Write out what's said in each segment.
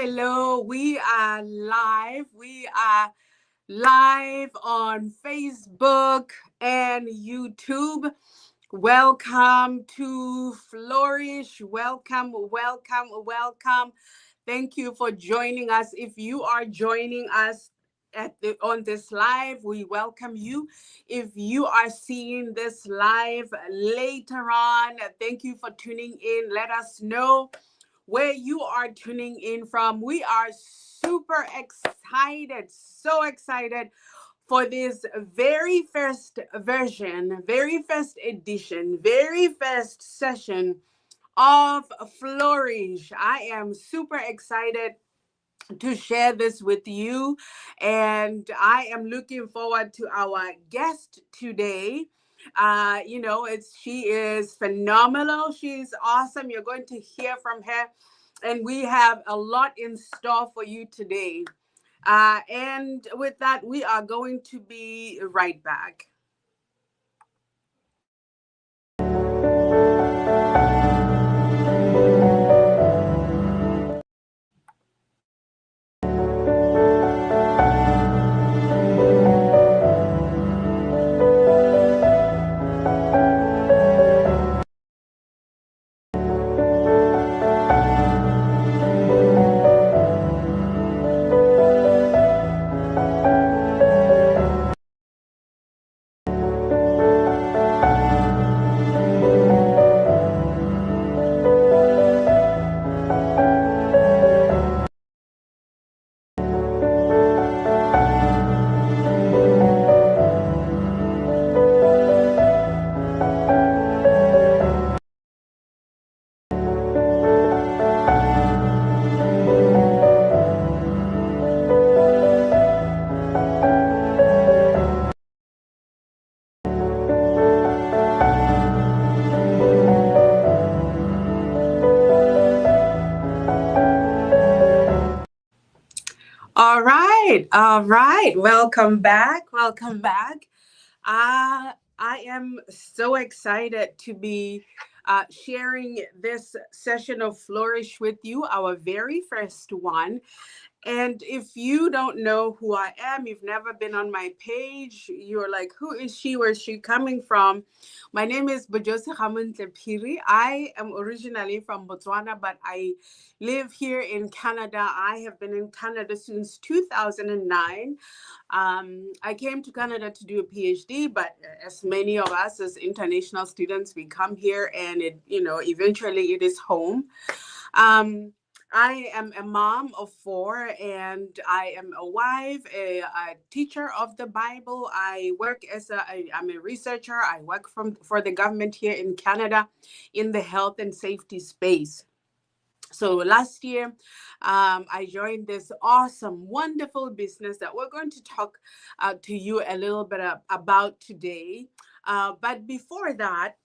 hello. We are live. We are live on Facebook and YouTube. Welcome to Flourish. Welcome. Thank you for joining us. If you are joining us on this live, we welcome you. If you are seeing this live later on, thank you for tuning in. Let us know where you are tuning in from. We are super excited, so excited for this very first version, very first edition, very first session of Flourish. I am super excited to share this with you, and I am looking forward to our guest today. She is phenomenal. She's awesome. You're going to hear from her, and we have a lot in store for you today. And with that, we are going to be right back. All right. Welcome back. I am so excited to be sharing this session of Flourish with you, our very first one. And if you don't know who I am, you've never been on my page, you're like, who is she? Where's she coming from? My name is Bojosi Piri. I am originally from Botswana, but I live here in Canada. I have been in Canada since 2009. I came to Canada to do a PhD, but as many of us as international students, we come here and eventually it is home. I am a mom of four, and I am a wife, a teacher of the Bible. I work I'm a researcher. I work for the government here in Canada in the health and safety space. So last year, I joined this awesome, wonderful business that we're going to talk to you a little bit about today. But before that,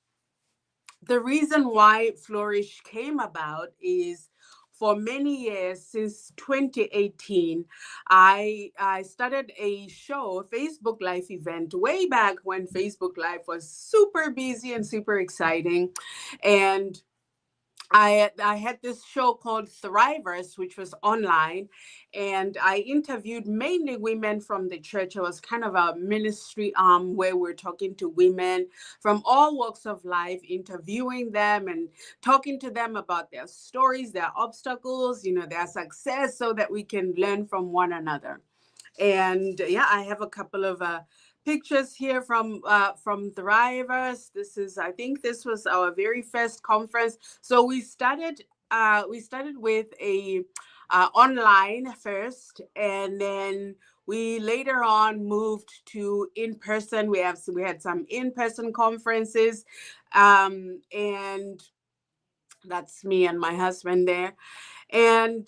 the reason why Flourish came about is for many years, since 2018, I started a show, a Facebook Live event, way back when Facebook Live was super busy and super exciting. And I had this show called Thrivers, which was online, and I interviewed mainly women from the church. It was kind of a ministry arm where we're talking to women from all walks of life, interviewing them and talking to them about their stories, their obstacles, their success, so that we can learn from one another. And I have a couple of pictures here from Thrivers. I think this was our very first conference. So we started with a online first, and then we later on moved to in person. We had some in-person conferences, and that's me and my husband there. And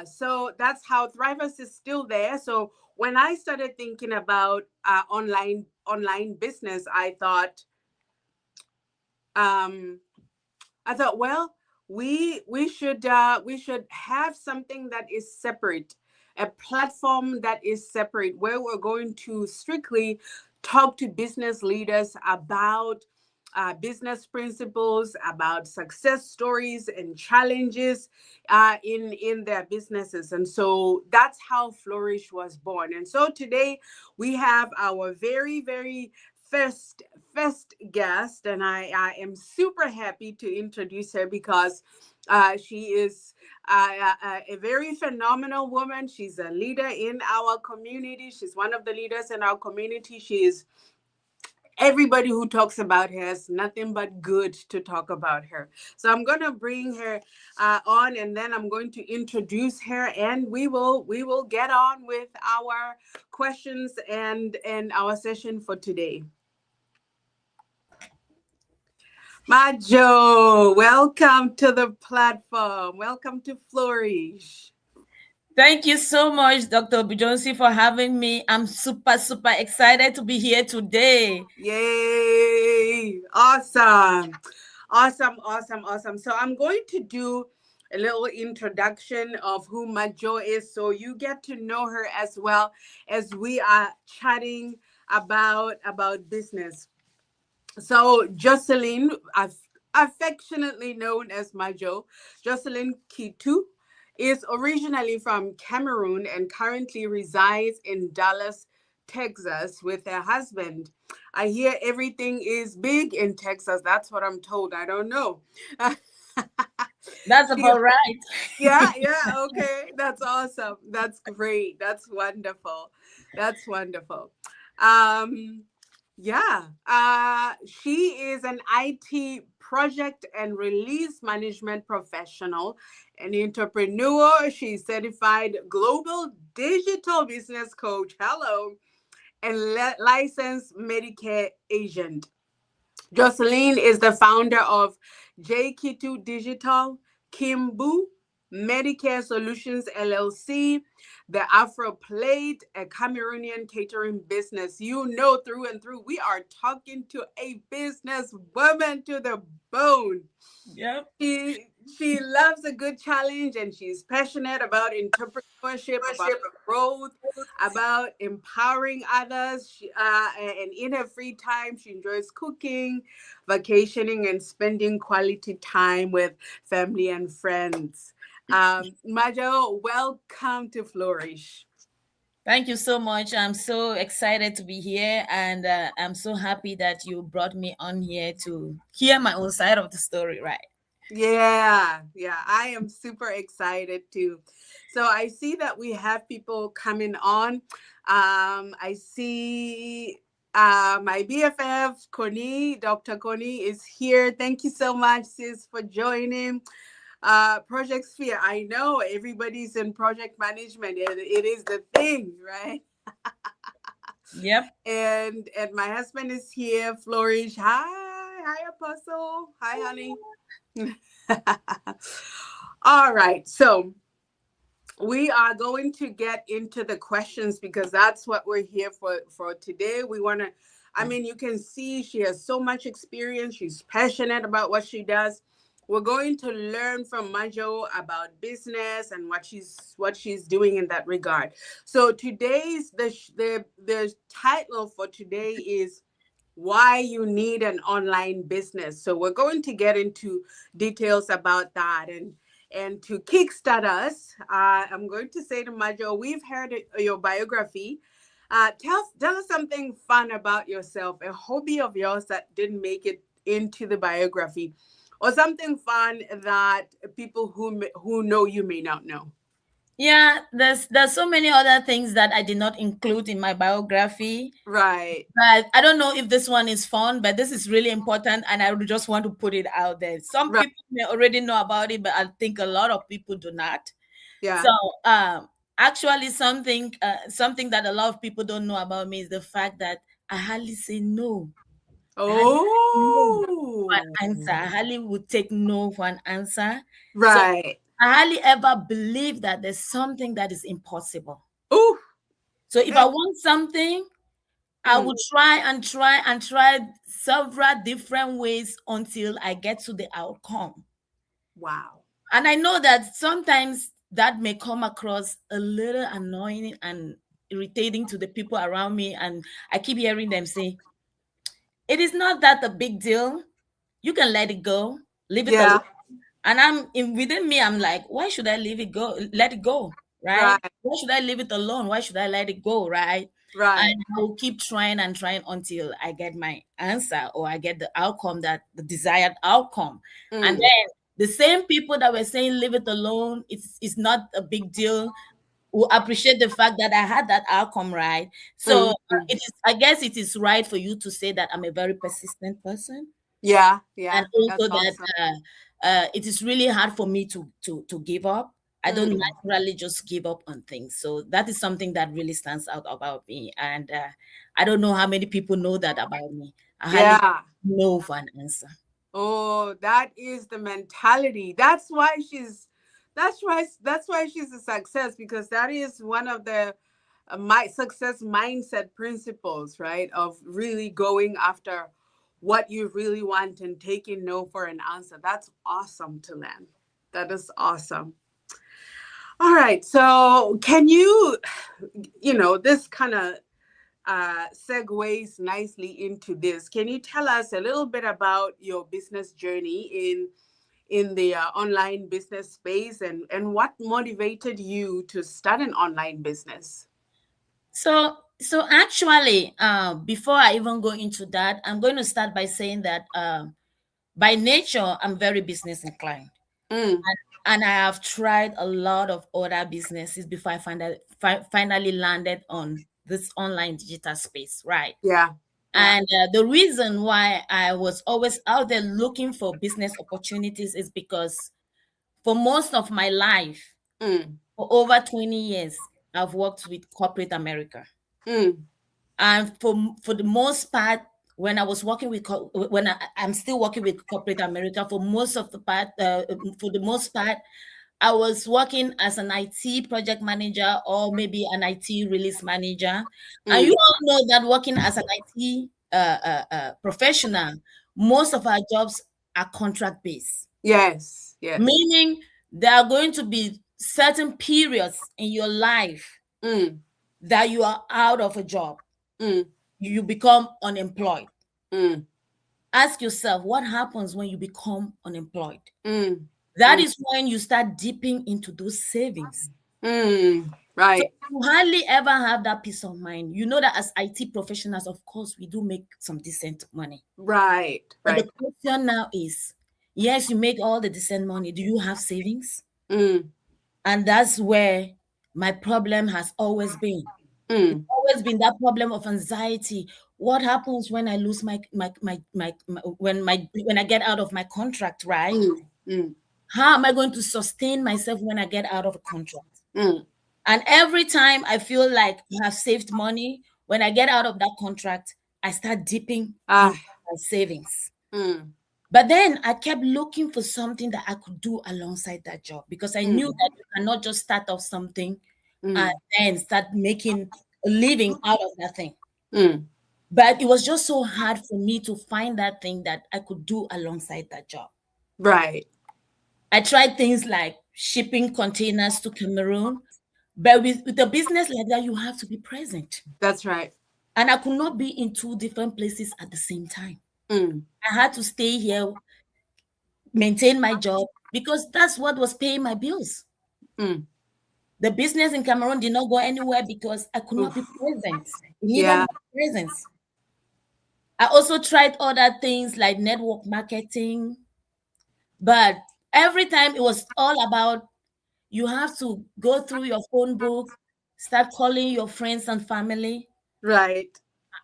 so that's how Thrivers is still there. So when I started thinking about online business, I thought, well, we should have something that is separate, a platform that is separate, where we're going to strictly talk to business leaders about business principles, about success stories and challenges in their businesses. And so that's how Flourish was born. And so today we have our very first first guest, and I am super happy to introduce her because she is a very phenomenal woman. She's a leader in our community. She's one of the leaders in our community. She is everybody who talks about her has nothing but good to talk about her. So I'm going to bring her on, and then I'm going to introduce her, and we will get on with our questions and our session for today. Majo, welcome to the platform. Welcome to Flourish. Thank you so much, Dr. Bijonsi, for having me. I'm super excited to be here today. Yay! Awesome. Awesome. So I'm going to do a little introduction of who Majo is so you get to know her as well as we are chatting about business. So Jocelyn, affectionately known as Majo, Jocelyn Kitu, is originally from Cameroon and currently resides in Dallas, Texas, with her husband. I hear everything is big in Texas. That's what I'm told. I don't know. That's She, about right. yeah, okay. That's awesome. That's great. That's wonderful. That's wonderful. Um, yeah, she is an IT project and release management professional, an entrepreneur. She's certified global digital business coach. Hello, and licensed Medicare agent. Jocelyn is the founder of JK2 Digital, Kimbu, Medicare Solutions LLC, the Afro Plate, a Cameroonian catering business. You know, through and through, we are talking to a business woman to the bone. Yep. She loves a good challenge, and she's passionate about entrepreneurship, about growth, about empowering others. And in her free time, she enjoys cooking, vacationing, and spending quality time with family and friends. Majo, welcome to Flourish. Thank you so much. I'm so excited to be here, and I'm so happy that you brought me on here to hear my own side of the story, right? Yeah, I am super excited too. So I see that we have people coming on. I see my BFF, Connie, Dr. Connie is here. Thank you so much, sis, for joining. Project Sphere, I know everybody's in project management. It is the thing, right? Yep. And my husband is here, Flourish. Hi, Apostle. Hi, honey. All right. So we are going to get into the questions because that's what we're here for today. We want to, I mean, you can see she has so much experience. She's passionate about what she does. We're going to learn from Majo about business and what she's doing in that regard. So today's the title for today is why you need an online business. So we're going to get into details about that. And to kickstart us, I'm going to say to Majo, we've heard your biography. Tell us something fun about yourself, a hobby of yours that didn't make it into the biography, or something fun that people who know you may not know. Yeah, there's so many other things that I did not include in my biography. Right. But I don't know if this one is fun, but this is really important, and I would just want to put it out there. Some Right. people may already know about it, but I think a lot of people do not. Yeah. So, actually, something that a lot of people don't know about me is the fact that I hardly say no. I hardly say no for Oh. an answer. I hardly would take no for an answer. So, Right. I hardly ever believe that there's something that is impossible. Ooh. So, if Hey. I want something, I Mm. would try and try and try several different ways until I get to the outcome. Wow. And I know that sometimes that may come across a little annoying and irritating to the people around me. And I keep hearing them say, it is not that a big deal. You can let it go, leave it alone. Yeah. And within me, I'm like, why should I leave it go? Let it go, right? Right. Why should I leave it alone? Why should I let it go, right? Right. And I will keep trying and trying until I get my answer or I get the outcome, that the desired outcome. And Mm. then the same people that were saying leave it alone, it's not a big deal, will appreciate the fact that I had that outcome, right? So Mhm. it is, I guess it is right for you to say that I'm a very persistent person, Yeah. and Yeah. That's also that awesome. it is really hard for me to give up. I don't Mm. naturally just give up on things. So that is something that really stands out about me. And I don't know how many people know that about me. I hardly Yeah. know for an answer. Oh, that is the mentality. That's why she's a success, because that is one of the my success mindset principles, right? Of really going after what you really want and taking no for an answer. That's awesome to learn. That is awesome. All right. So, can you, this kind of segues nicely into this. Can you tell us a little bit about your business journey in the online business space, and what motivated you to start an online business? So actually, before I even go into that, I'm going to start by saying that by nature, I'm very business inclined. Mm, And I have tried a lot of other businesses before I finally landed on this online digital space, right? yeah, yeah. And the reason why I was always out there looking for business opportunities is because for most of my life, Mm, for over 20 years, I've worked with corporate America. mm, And for the most part, when I was working with I'm still working with corporate America for most of the part. For the most part, I was working as an IT project manager or maybe an IT release manager. And mm. you all know that working as an IT professional, most of our jobs are contract based, Yes, yes. meaning there are going to be certain periods in your life Mm, that you are out of a job, mm, you become unemployed. mm, Ask yourself, what happens when you become unemployed? mm, That mm, is when you start dipping into those savings. mm. So Right, you hardly ever have that peace of mind. You know that as IT professionals, of course, we do make some decent money. right, But the right. question now is, yes, you make all the decent money. Do you have savings? Mm, And that's where my problem has always been. It's mm, always been that problem of anxiety. What happens when I lose when I get out of my contract, right? mm, mm, How am I going to sustain myself when I get out of a contract? mm. And every time I feel like I have saved money, when I get out of that contract, I start dipping Ah, into my savings. mm, But then I kept looking for something that I could do alongside that job, because I knew mm, that you cannot just start off something and mm, then start making a living out of that thing. mm. But it was just so hard for me to find that thing that I could do alongside that job. Right. I tried things like shipping containers to Cameroon, but with a business like that, you have to be present. That's right. And I could not be in two different places at the same time. Mm, I had to stay here, maintain my job, because that's what was paying my bills. mm. The business in Cameroon did not go anywhere because I could not be Oof. present. It needed Yeah. my presence. I also tried other things like network marketing, but every time it was all about you have to go through your phone book, start calling your friends and family. Right.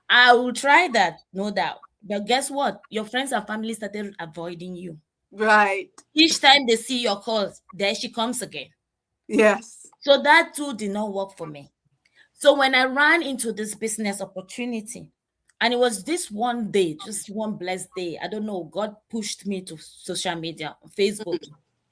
I will try that, no doubt. But guess what? Your friends and family started avoiding you. Right. Each time they see your calls, there she comes again. Yes. So that too did not work for me. So when I ran into this business opportunity, and it was this one day, just one blessed day, I don't know, God pushed me to social media, Facebook.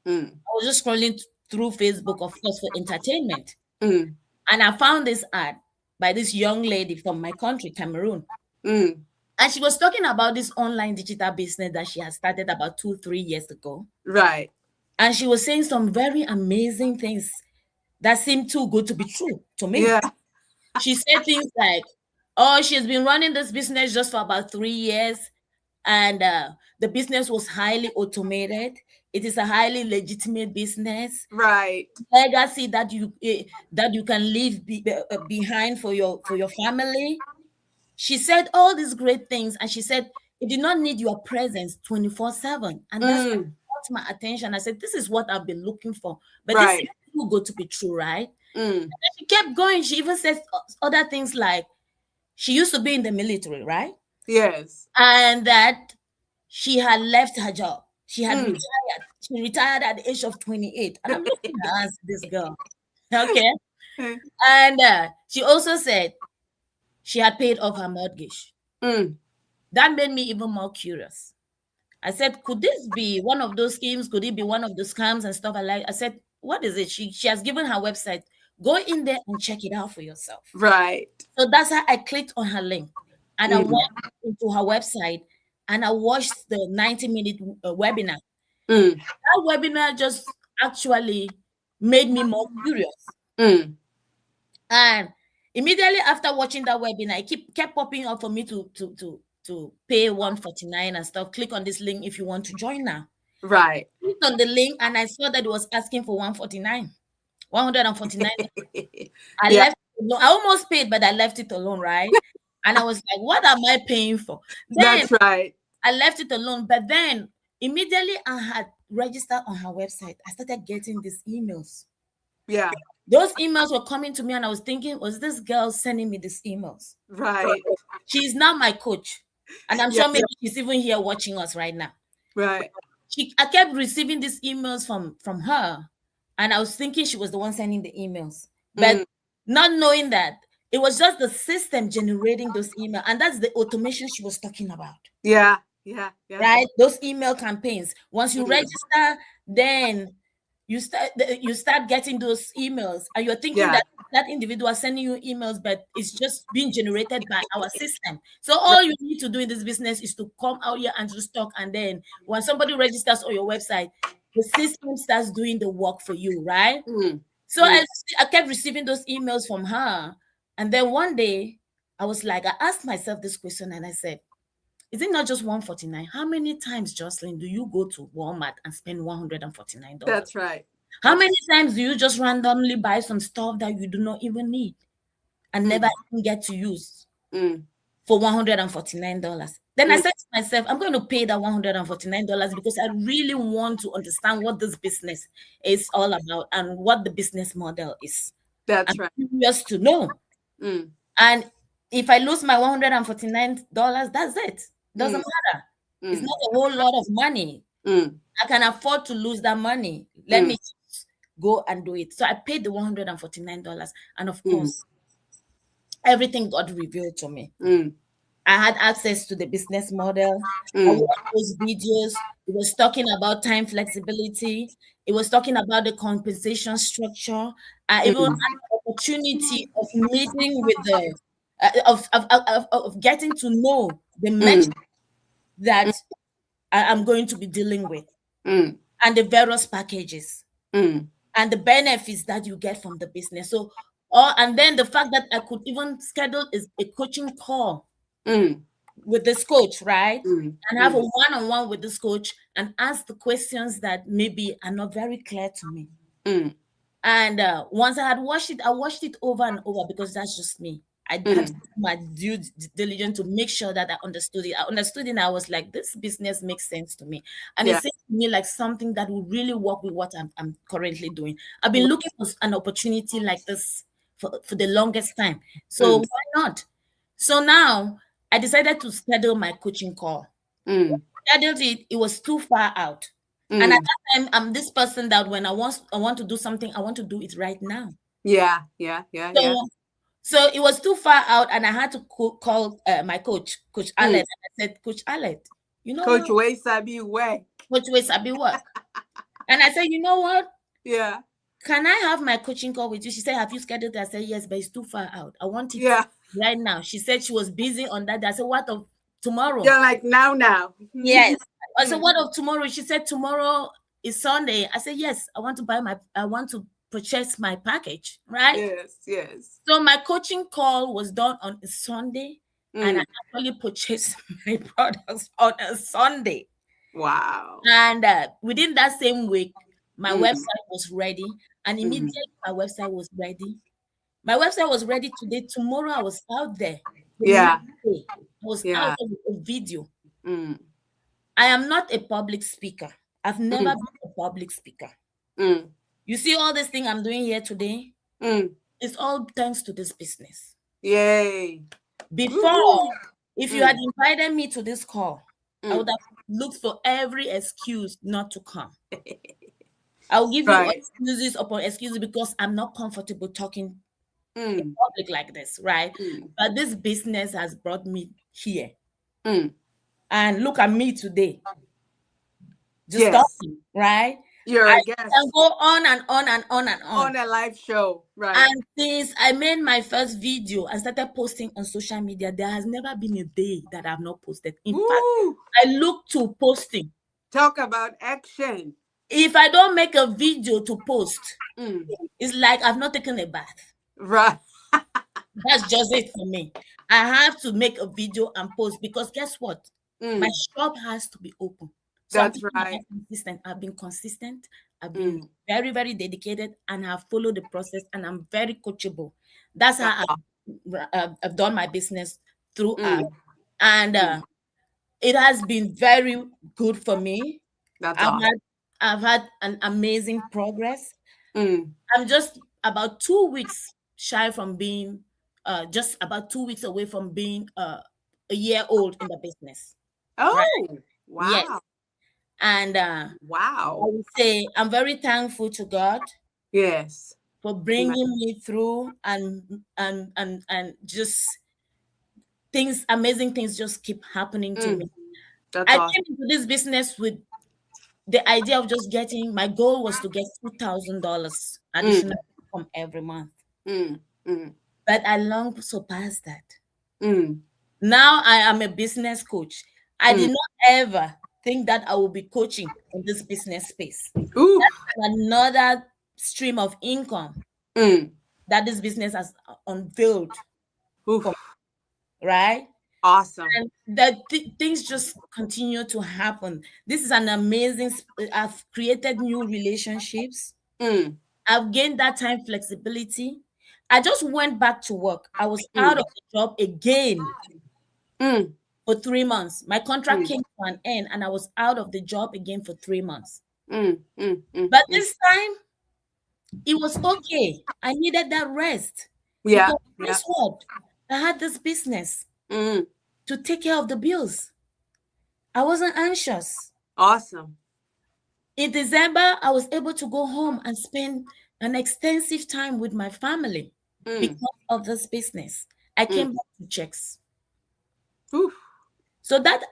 Mm, I was just scrolling through Facebook, of course, for entertainment. mm, And I found this ad by this young lady from my country, Cameroon. mm. And she was talking about this online digital business that she had started about 2, 3 years ago. Right. And she was saying some very amazing things that seemed too good to be true to me. Yeah. She said things like, Oh, she's been running this business just for about 3 years, and the business was highly automated. It is a highly legitimate business. Right. Legacy that you can leave behind for your family. She said all these great things, and she said it did not need your presence 24/7, and that's what Mm. caught my attention. I said, this is what I've been looking for, but this is Right. too good to be true, right? Mm. She kept going. She even said other things like she used to be in the military, right? Yes. And that she had left her job. She had Mm. retired. She retired at the age of 28. And I'm looking at this girl. Okay. And she also said she had paid off her mortgage. Mm. That made me even more curious. I said, could this be one of those schemes? Could it be one of the scams and stuff? I said, what is it? She has given her website. Go in there and check it out for yourself. Right. So that's how I clicked on her link, and I Mm. went into her website and I watched the 90-minute webinar. Mm. That webinar just actually made me more curious. Mm. And immediately after watching that webinar, it kept popping up for me to pay 149 and stuff. Click on this link if you want to join now. Right. Clicked on the link and I saw that it was asking for 149. 149. I Yeah. left it alone. I almost paid, but I left it alone, right? And I was like, what am I paying for? Then That's right. I left it alone. But then immediately I had registered on her website, I started getting these emails. Yeah. Those emails were coming to me, and I was thinking, was this girl sending me these emails? Right. She's now my coach. And I'm Yeah. sure maybe she's even here watching us right now. Right. I kept receiving these emails from her, and I was thinking she was the one sending the emails, but not knowing that it was just the system generating those emails, and that's the automation she was talking about. Yeah. Yeah. Yeah. Right? Those email campaigns. Once you register, then you start getting those emails, and you're thinking Yeah. that individual is sending you emails, but it's just being generated by our system. So all you need to do in this business is to come out here and just talk, and then when somebody registers on your website, the system starts doing the work for you, right? So I kept receiving those emails from her, and then one day I was like, I asked myself this question, and I said, is it not just 149? How many times, Jocelyn, do you go to Walmart and spend $149? That's right. How many times do you just randomly buy some stuff that you do not even need and never even get to use for $149? Then I said to myself, I'm going to pay that $149 because I really want to understand what this business is all about and what the business model is. That's I'm right. curious to know. And if I lose my $149, that's it. Doesn't matter. It's not a whole lot of money. I can afford to lose that money. Let me just go and do it. So I paid the $149, and of course, everything got revealed to me. I had access to the business model. I watched those videos. It was talking about time flexibility. It was talking about the compensation structure. I even had the opportunity of meeting with the of getting to know the metrics that I'm going to be dealing with, and the various packages and the benefits that you get from the business. So, and then the fact that I could even schedule a coaching call with this coach, right? And have a one-on-one with this coach and ask the questions that maybe are not very clear to me. And once I had watched it, I watched it over and over because that's just me. I had to do my due diligence to make sure that I understood it. I understood it, and I was like, this business makes sense to me. And it seemed to me like something that will really work with what I'm currently doing. I've been looking for an opportunity like this for the longest time. So why not? So now I decided to schedule my coaching call. Scheduled it, it was too far out. And at that time, I'm this person that when I want to do something, I want to do it right now. So it was too far out, and I had to call my coach, Coach Allen. And I said, Coach Allen, you know Coach what? Way Sabi work. Coach Way Sabi work. And I said, you know what? Yeah. Can I have my coaching call with you? She said, have you scheduled it? I said, yes, but it's too far out. I want it right now. She said she was busy on that day. I said, what of tomorrow? You're like, now. Yes. I said, what of tomorrow? She said, tomorrow is Sunday. I said, yes, I want to purchase my package, right? Yes, yes. So my coaching call was done on a Sunday, and I Mm. actually purchased my products on a Sunday. Wow. And within that same week, my Mm. website was ready, and Mm. immediately my website was ready. My website was ready today. Tomorrow, I was out there. The Yeah. next day, I was out Yeah. there with a video. Mm. I am not a public speaker. I've never Mm. been a public speaker. Mm. You see all this thing I'm doing here today? Mm. It's all thanks to this business. Yay. Before, Woo-hoo. if you had Mm. invited me to this call, I would Mm. have looked for every excuse not to come. I'll give you Right. excuses upon excuses because I'm not comfortable talking in Mm. public like this, right? Mm. But this business has brought me here. Mm. And look at me today, just Yes. talking, right? You're I a can guest go on and on and on and on. on a live show. Right. And since I made my first video and started posting on social media, there has never been a day that I've not posted. In fact, Woo. I look to posting. Talk about action. If I don't make a video to post, Mm. it's like I've not taken a bath. Right. That's just it for me. I have to make a video and post because guess what? My Mm. shop has to be open. So I'm That's thinking right. about consistent. I've been consistent. I've been Mm. very, very dedicated and have followed the process and I'm very coachable. That's That's how I've done my business through mm. and Mm. it has been very good for me. That's I've awesome. had I've had an amazing progress. Mm. I'm just about 2 weeks shy from being just about 2 weeks away from being a year old in the business. Right? Oh, Yes. wow. And I Wow. would say I'm very thankful to God Yes. for Amen. bringing me through and just things, amazing things just keep happening to me. Mm. That's I awesome. came into this business with the idea of just getting, my goal was to get $2,000 Mm. additional income every month. Mm. Mm. But I long surpassed that. Mm. Now I am a business coach. I did Mm. not ever think that I will be coaching in this business space. Ooh. That's another stream of income Mm. that this business has unveiled Oof. for me, right? Awesome. And that things just continue to happen. This is an amazing. I've created new relationships. Mm. I've gained that time flexibility. I just went back to work. I was out Mm. of the job again Mm. for 3 months. My contract Mm. came to an end and I was out of the job again for 3 months. Mm. Mm. Mm. But Mm. this time it was okay. I needed that rest Yeah. because Yeah. guess what? I had this business Mm. to take care of the bills. I wasn't anxious. Awesome. In December, I was able to go home and spend an extensive time with my family Mm. because of this business. I Mm. came back to checks. Oof. So that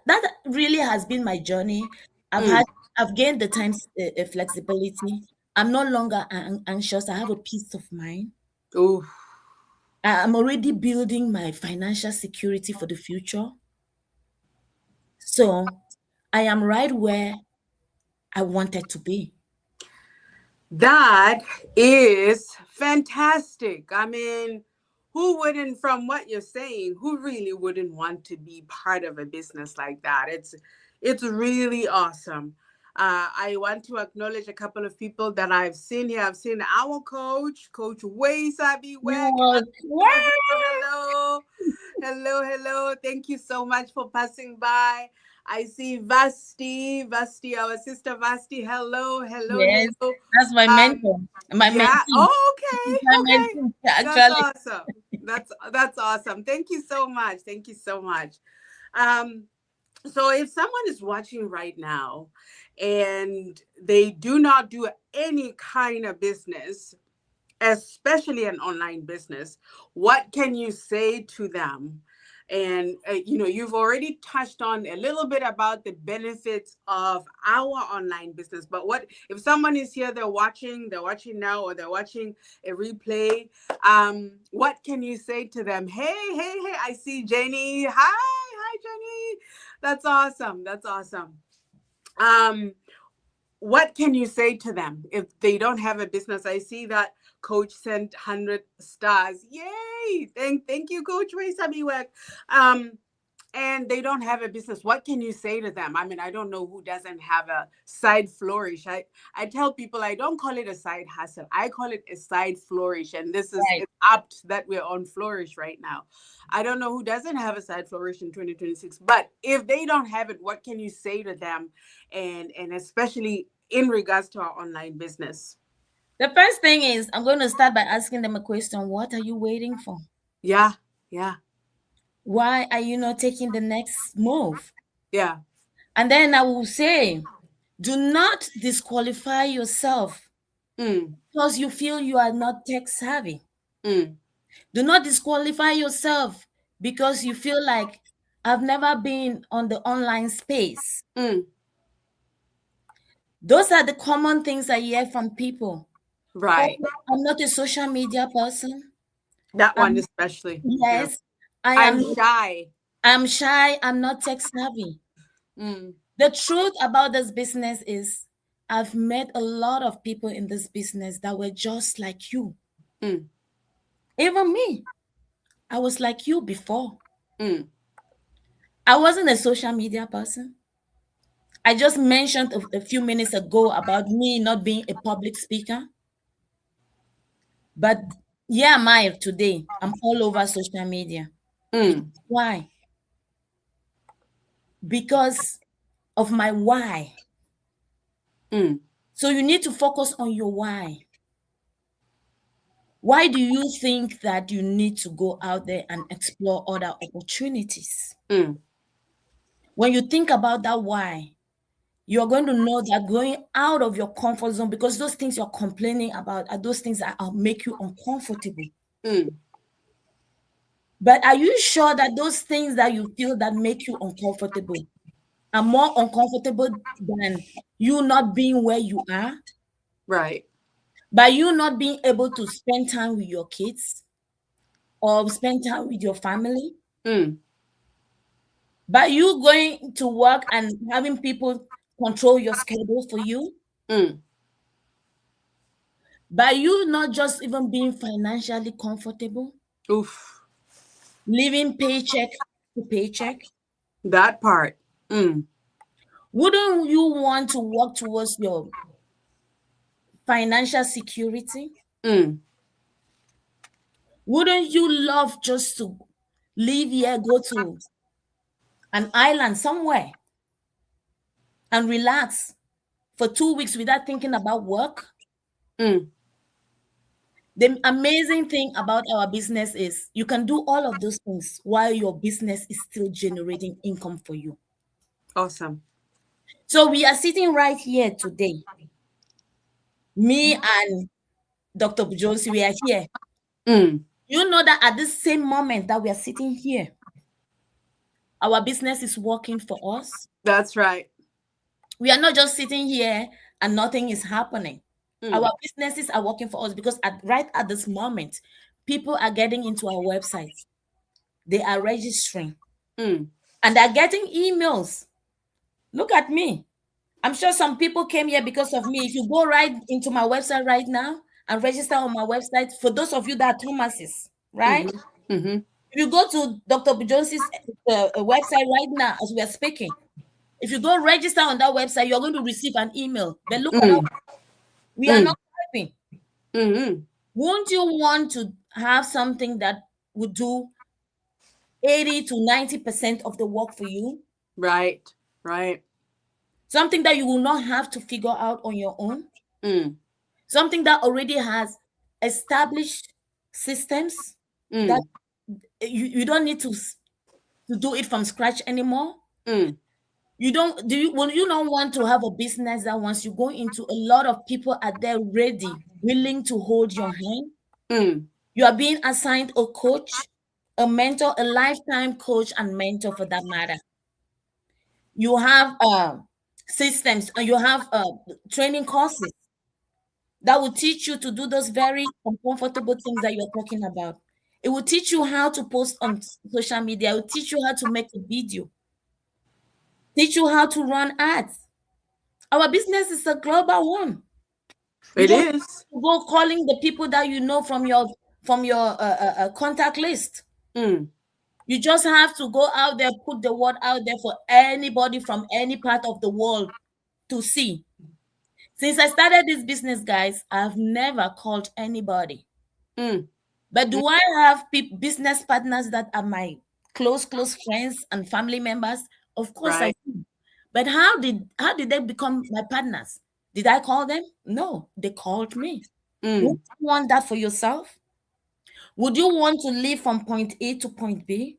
really has been my journey. Mm. I've gained the time flexibility. I'm no longer anxious. I have a peace of mind. Oof. I'm already building my financial security for the future. So I am right where I wanted to be. That is fantastic. I mean, who wouldn't, from what you're saying, who really wouldn't want to be part of a business like that? It's really awesome. I want to acknowledge a couple of people that I've seen here. I've seen our Coach Way Sabi Way. Yes. Hello, hello, hello. Thank you so much for passing by. I see Vasti, our sister Vasti. Hello, hello, Yes, hello. that's my mentor, my Yeah. mentee. Oh, My okay. Okay. mentee, That's actually. awesome. That's awesome. Thank you so much. Thank you so much. Um, so if someone is watching right now and they do not do any kind of business, especially an online business, what can you say to them? And you've already touched on a little bit about the benefits of our online business, but what if someone is here, they're watching now, or they're watching a replay, what can you say to them? Hey, I see Jenny. Hi Jenny. That's awesome. um what can you say to them if they don't have a business? I see that coach sent 100 stars. Yay! Thank you, Coach Ray Sabiwek. Um, and they don't have a business. What can you say to them? I mean, I don't know who doesn't have a side flourish. I tell people I don't call it a side hustle. I call it a side flourish. And this is Right. it's apt that we're on flourish right now. I don't know who doesn't have a side flourish in 2026. But if they don't have it, what can you say to them? And especially in regards to our online business. The first thing is I'm going to start by asking them a question. What are you waiting for? Yeah, yeah, Why are you not taking the next move? yeah. And then I will say, do not disqualify yourself Mm, because you feel you are not tech savvy. mm, Do not disqualify yourself because you feel like I've never been on the online space. mm. Those are the common things I hear from people. Oh, Right. I'm not a social media person. That one I'm especially. Yeah. yes, I I'm am shy. I'm shy, I'm not tech savvy. Mm, The truth about this business is I've met a lot of people in this business that were just like you. mm, Even me, I was like you before. mm, I wasn't a social media person. I just mentioned a few minutes ago about me not being a public speaker. But yeah, am I today. I'm all over social media. mm, Why? Because of my why. mm, So you need to focus on your why. Why do you think that you need to go out there and explore other opportunities? mm, When you think about that why, you're going to know that going out of your comfort zone, because those things you're complaining about are those things that make you uncomfortable. mm, But are you sure that those things that you feel that make you uncomfortable are more uncomfortable than you not being where you are? right. By you not being able to spend time with your kids or spend time with your family? Mm, By you going to work and having people control your schedule for you? mm. By you not just even being financially comfortable, Oof. living paycheck to paycheck? That part. Mm, Wouldn't you want to work towards your financial security? mm, Wouldn't you love just to live here, go to an island somewhere and relax for 2 weeks without thinking about work? mm. The amazing thing about our business is you can do all of those things while your business is still generating income for you. Awesome. So we are sitting right here today. Me and Dr. Josie, we are here. Mm, You know that at this same moment that we are sitting here, our business is working for us. that's right. We are not just sitting here and nothing is happening. Mm, Our businesses are working for us because right at this moment, people are getting into our website. They are registering mm, and they're getting emails. Look at me. I'm sure some people came here because of me. If you go right into my website right now and register on my website, for those of you that are Thomases, right? mm-hmm, mm-hmm, If you go to Dr. Jones's website right now as we are speaking, if you go register on that website, you're going to receive an email. But look at us, mm, we are mm, not typing. mm-hmm. Won't you want to have something that would do 80 to 90% of the work for you? Right. Right. Something that you will not have to figure out on your own? Mm, Something that already has established systems that mm, you don't need to do it from scratch anymore? mm, You don't do you when you don't want to have a business that once you go into a lot of people are there ready, willing to hold your hand. mm, You are being assigned a coach, a mentor, a lifetime coach and mentor for that matter. You have systems and you have training courses that will teach you to do those very uncomfortable things that you're talking about. It will teach you how to post on social media. It will teach you how to make a video, teach you how to run ads. Our business is a global one. You It don't is. go calling the people that you know from your contact list. Mm, You just have to go out there, put the word out there for anybody from any part of the world to see. Since I started this business, guys, I've never called anybody. mm, But mm, do I have business partners that are my close friends and family members? Of course I right. do. But how did they become my partners? Did I call them? No, they called me. Would Mm, you want that for yourself? Would you want to live from point A to point B?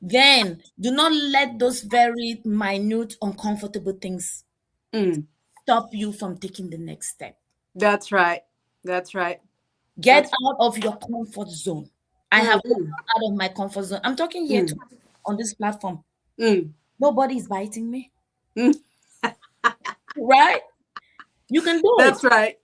Then do not let those very minute, uncomfortable things mm. stop you from taking the next step. That's right. That's right. Get That's out of your comfort zone. I have mm, gotten out of my comfort zone. I'm talking here mm, to on this platform. mm, Nobody is biting me, mm. right? You can do it. That's right.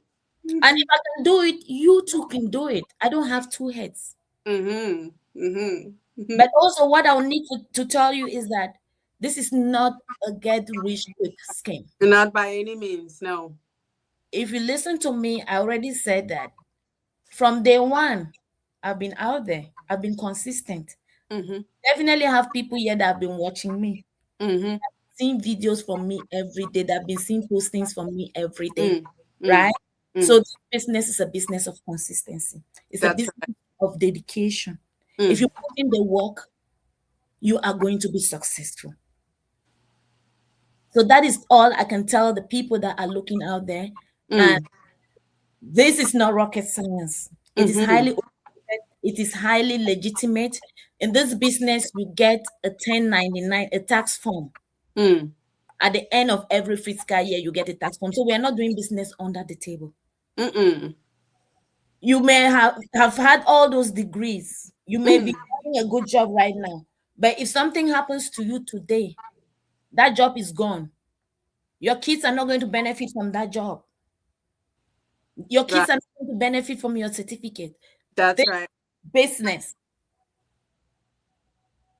And if I can do it, you too can do it. I don't have two heads. Mm-hmm. Mm-hmm. Mm-hmm. But also, what I'll need to tell you is that this is not a get rich quick scheme. Not by any means. No. If you listen to me, I already said that from day one, I've been out there, I've been consistent. Mm-hmm. Definitely have people here that have been watching me, Mm-hmm. seeing videos from me every day, that have been seeing postings from me every day, Mm, mm, right? mm. So this business is a business of consistency. It's a That's business right. of dedication. If you Mm, put in the work, you are going to be successful. So that is all I can tell the people that are looking out there. And mm, this is not rocket science. It is mm-hmm. highly automated, it is highly legitimate. In this business, you get a 1099, a tax form. Mm, At the end of every fiscal year, you get a tax form. So we are not doing business under the table. mm-mm. You may have had all those degrees. You may be Mm. doing a good job right now. But if something happens to you today, that job is gone. Your kids are not going to benefit from that job. Your Right. kids are not going to benefit from your certificate. That's This right. business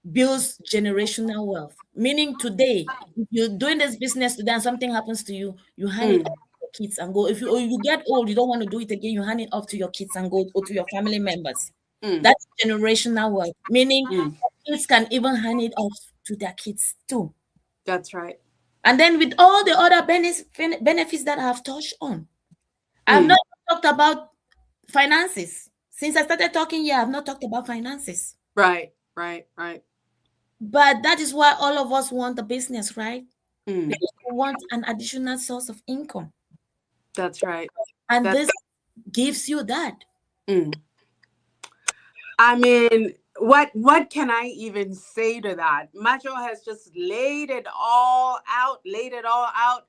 builds generational wealth. Meaning today, if you're doing this business today and something happens to you, you hand it Mm, off to your kids and go. If you or you get old, you don't want to do it again, you hand it off to your kids and go, or to your family members. mm, That's generational wealth. Meaning mm. kids can even hand it off to their kids too. That's right. And then with all the other benefits that I have touched on, I've Mm. not talked about finances. Since I started talking here, I've not talked about finances. Right. Right. Right. But that is why all of us want a business, right? Mm. Because we want an additional source of income. That's right. And That's this gives you that. mm. I mean, what can I even say to that? Macho has just laid it all out.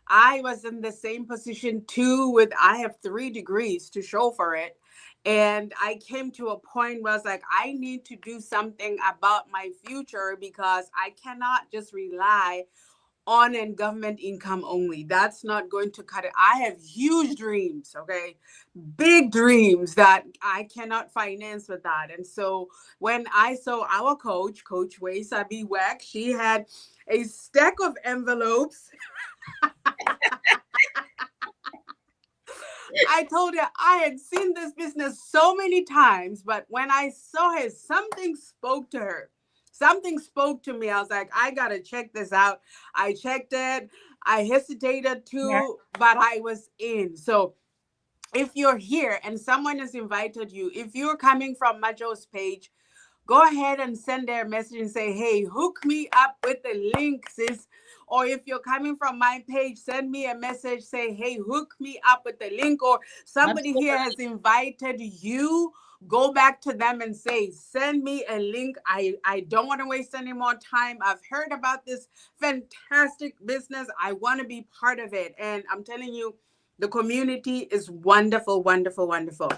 I was in the same position too with I have 3 degrees to show for it. And I came to a point where I was like, I need to do something about my future because I cannot just rely on and government income only. That's not going to cut it. I have huge dreams, okay? Big dreams that I cannot finance with that. And so when I saw our Coach Wei Sabi Wack, she had a stack of envelopes. I told her I had seen this business so many times, but when I saw her, something spoke to her. Something spoke to me. I was like, I gotta check this out. I checked it. I hesitated Yeah. too, but I was in. So if you're here and someone has invited you, if you're coming from Majo's page, go ahead and send their message and say, hey, hook me up with the link, sis. Or if you're coming from my page, send me a message, say, hey, hook me up with the link. Or somebody here Absolutely. has invited you, go back to them and say, send me a link. I don't want to waste any more time. I've heard about this fantastic business. I want to be part of it. And I'm telling you, the community is wonderful, wonderful, wonderful.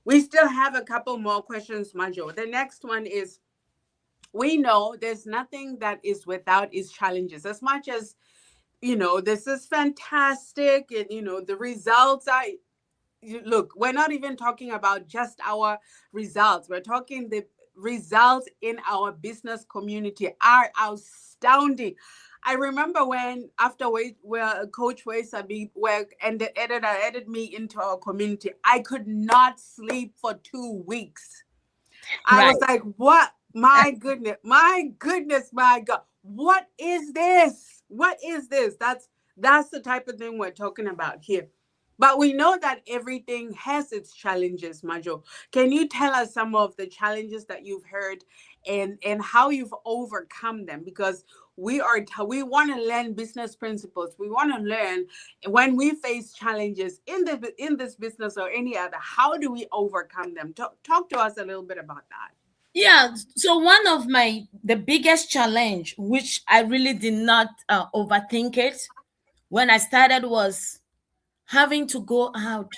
We still have a couple more questions, Majo. The next one is, we know there's nothing that is without its challenges. As much as, this is fantastic and, the results are, look, we're not even talking about just our results. We're talking the results in our business community are astounding. I remember when after where Coach Wasabi work and the editor added me into our community, I could not sleep for 2 weeks. I Right. was like, what? My goodness, my God. What is this? What is this? That's the type of thing we're talking about here. But we know that everything has its challenges, Majo. Can you tell us some of the challenges that you've heard and how you've overcome them? Because we want to learn business principles. We want to learn when we face challenges in this business or any other, how do we overcome them? Talk to us a little bit about that. Yeah. So one of the biggest challenge, which I really did not overthink it when I started, was having to go out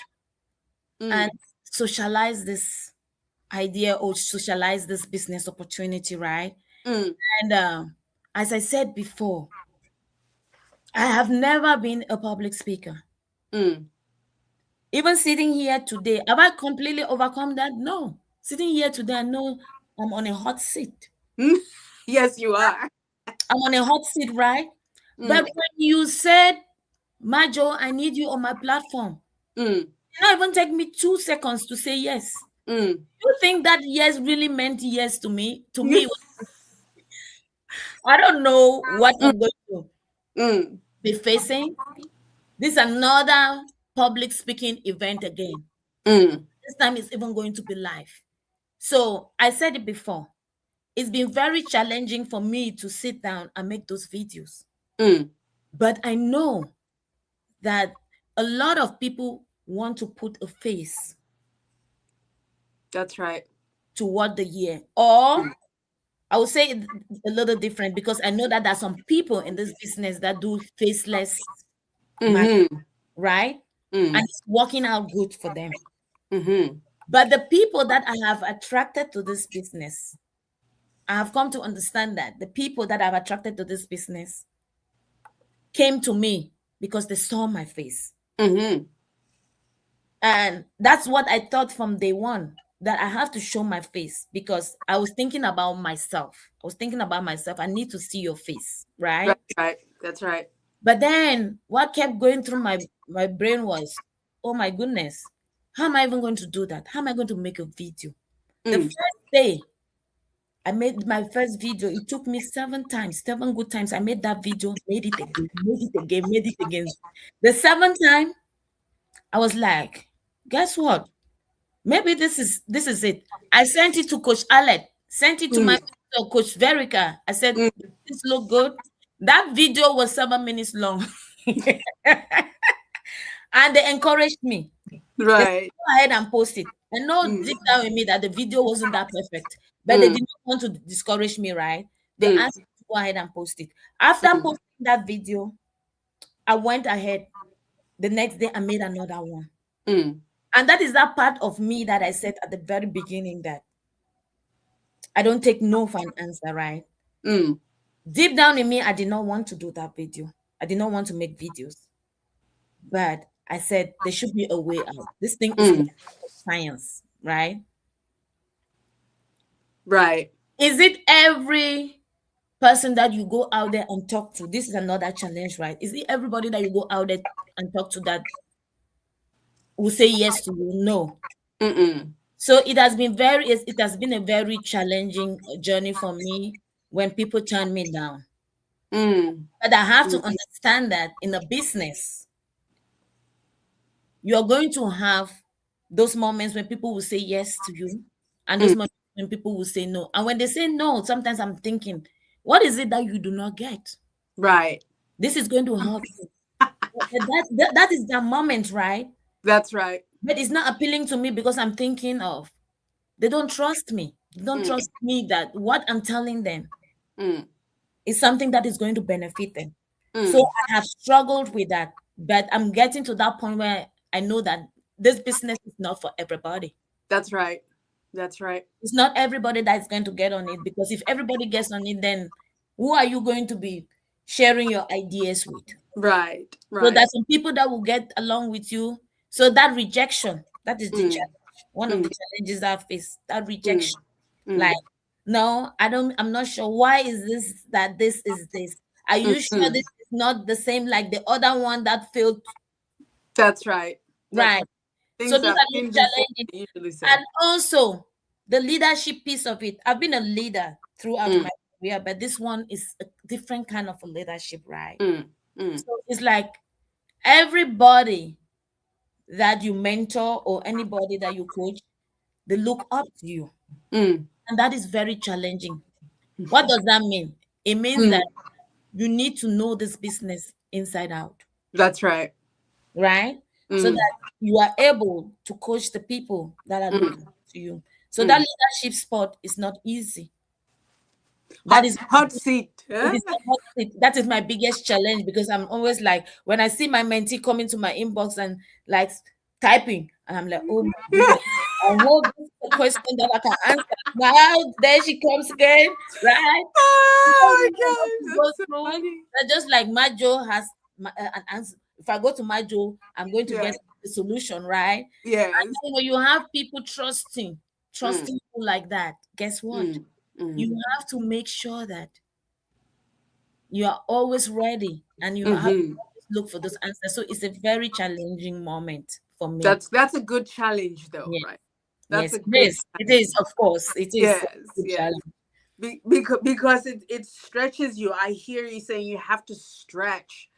and Mm, socialize this idea or socialize this business opportunity, right? mm, And as I said before, I have never been a public speaker. mm, Even sitting here today, have I completely overcome that? No. Sitting here today, I know I'm on a hot seat. mm. Yes, you are. I'm on a hot seat, right? But Mm, when you said, Majo, I need you on my platform, mm, it not even take me 2 seconds to say yes. mm. You think that yes really meant yes to me? To me, I don't know what Mm, I'm going to mm, be facing. This is another public speaking event again. mm, This time it's even going to be live. So I said it before. It's been very challenging for me to sit down and make those videos. mm. But I know that a lot of people want to put a face That's right. toward the year. Or I would say it a little different because I know that there are some people in this business that do faceless marketing, Mm-hmm. right? And Mm, it's working out good for them. mm-hmm. But the people that I have attracted to this business, I have come to understand that the people that I've attracted to this business came to me because they saw my face. Mm-hmm. And that's what I thought from day one, that I have to show my face because I was thinking about myself. I was thinking about myself. I need to see your face, right? That's right. That's right. But then what kept going through my brain was, oh my goodness, how am I even going to do that? How am I going to make a video? The Mm, first day I made my first video, it took me 7 times, 7 good times. I made that video, made it again, made it again, made it again. The seventh time, I was like, guess what? Maybe this is it. I sent it to Coach Alec, sent it to my mm, mentor, Coach Verica. I said, mm. this look good. That video was 7 minutes long. And they encouraged me. They said, Right. go ahead and post it. I know Mm, deep down in me that the video wasn't that perfect, but they mm, did not want to discourage me, right? They mm, asked me to go ahead and post it. After mm, posting that video, I went ahead. The next day, I made another one. mm, And that is that part of me that I said at the very beginning that I don't take no for an answer, right? mm, Deep down in me, I did not want to do that video. I did not want to make videos. But I said there should be a way out. This thing is not mm. science, right? Right. Is it every person that you go out there and talk to? This is another challenge, right? Is it everybody that you go out there and talk to that will say yes to you? No. Mm-mm. So it has been a very challenging journey for me when people turn me down. Mm, But I have to mm. understand that in a business, you're going to have those moments when people will say yes to you, and those Mm. moments when people will say no. And when they say no, sometimes I'm thinking, what is it that you do not get? Right. This is going to help you. That is the moment, right? That's right. But it's not appealing to me because I'm thinking of they don't trust me. They don't Mm, trust me that what I'm telling them mm, is something that is going to benefit them. So mm. I have struggled with that, but I'm getting to that point where I know that this business is not for everybody. That's right. That's right. It's not everybody that is going to get on it because if everybody gets on it, then who are you going to be sharing your ideas with? Right. So Right. there's some people that will get along with you. So that rejection, that is the Mm, challenge. One of mm, the challenges I face, that mm, rejection. Like, mm, no, I'm not sure. Why is this that this is this? Are you sure Mhm. this is not the same like the other one that failed? That's right. That's Right. right. So Things those I've are the seen before, challenges. they usually And say. also the leadership piece of it. I've been a leader throughout Mm, my career, but this one is a different kind of a leadership, right? mm, mm, So it's like everybody that you mentor or anybody that you coach, they look up to you. mm, And that is very challenging. What does that mean? It means mm. that you need to know this business inside out, That's right. right? So Mm, that you are able to coach the people that are mm, looking to you. So that mm. leadership spot is not easy. That Hot, is hot seat. it Huh? is that is my biggest challenge because I'm always like when I see my mentee come into my inbox and like typing, and I'm like, oh my goodness, I hope this is a question that I can answer. Now there she comes again, right? Because Oh you my know what gosh, to go that's so through. funny. That just like Majo has an answer. If I go to Majo, I'm going to Yeah. get the solution, right? Yes. And when you have people Mm, trusting you like that, guess what? mm, mm, You have to make sure that you are always ready and you have to mm-hmm. always look for those answers. So it's a very challenging moment for me. That's a good challenge, though, Yeah. right? That's Yes, a it good is. It challenge. is, of course. It is a Yes, good yes. challenge. Because it stretches you. I hear you saying you have to stretch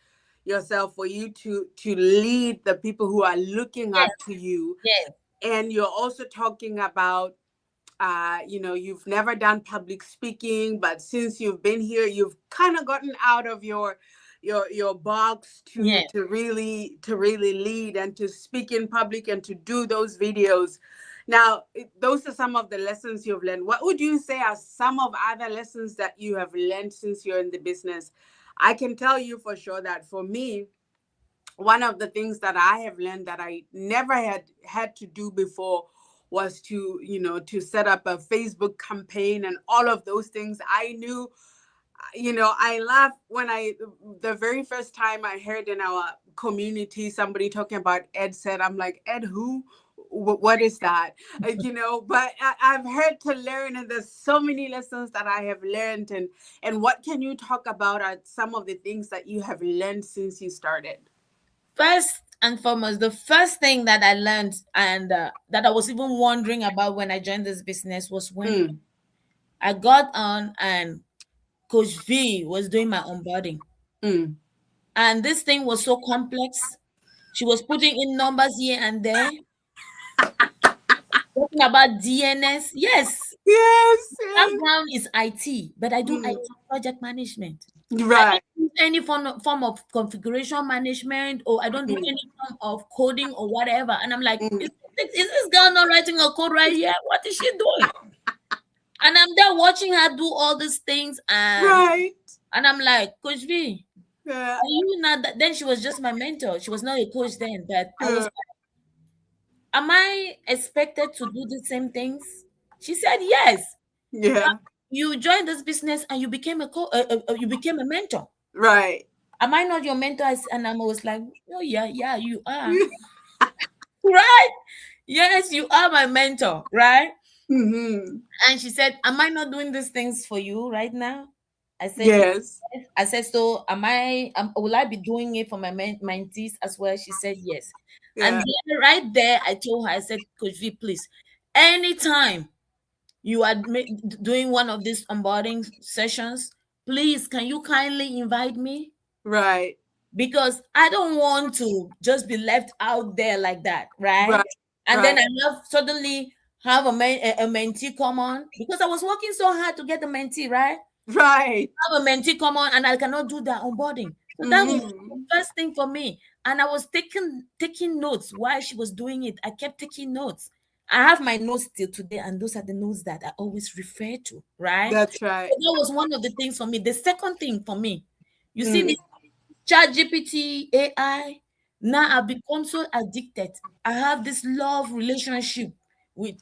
yourself for you to lead the people who are looking Yes, up to you. yes, And you're also talking about you've never done public speaking, but since you've been here, you've kind of gotten out of your box to yes. to really to really lead and to speak in public and to do those videos. Now, those are some of the lessons you've learned. What would you say are some of other lessons that you have learned since you're in the business? I can tell you for sure that for me, one of the things that I have learned that I never had to do before was to set up a Facebook campaign and all of those things. I knew, I laughed when the very first time I heard in our community somebody talking about Ed said, I'm like, Ed who? What is that? But I've had to learn, and there's so many lessons that I have learned. And what can you talk about are some of the things that you have learned since you started? First and foremost, the first thing that I learned and that I was even wondering about when I joined this business was when Mm, I got on and Coach V was doing my onboarding. mm. And this thing was so complex. She was putting in numbers here and there, talking about DNS. Yes, Yes, yes. background is IT, but I do Mm. IT project management. I Right. don't do any form of configuration management, or I don't do Mm, any form of coding or whatever. And I'm like, mm. is this girl not writing a code right here? What is she doing? And I'm there watching her do all these things, Right. and I'm like, Coach V, Yeah. are you not that? Then she was just my mentor. She was not a coach then, but I was Yeah. like, am I expected to do the same things? She said, yes. Yeah. You joined this business and you became you became a mentor. Right. Am I not your mentor? And I was like, oh yeah, yeah, you are. Right? Yes, you are my mentor, right? Mm-hmm. And she said, am I not doing these things for you right now? I said, Yes. yes. I said, so will I be doing it for my mentees as well? She said, yes. And Yeah. then right there, I told her, I said, Coach V, please, anytime you are doing one of these onboarding sessions, please, can you kindly invite me? Right. Because I don't want to just be left out there like that, right? Right. And then Right. I have suddenly have a mentee come on because I was working so hard to get the mentee, right? Right. Have a mentee come on and I cannot do that onboarding. So that was the Mm-hmm. first thing for me. And I was taking notes while she was doing it. I kept taking notes. I have my notes till today, and those are the notes that I always refer to, right? That's So right. that was one of the things for me. The second thing for me, you see Mm. this chat GPT, AI, now I've become so addicted. I have this love relationship with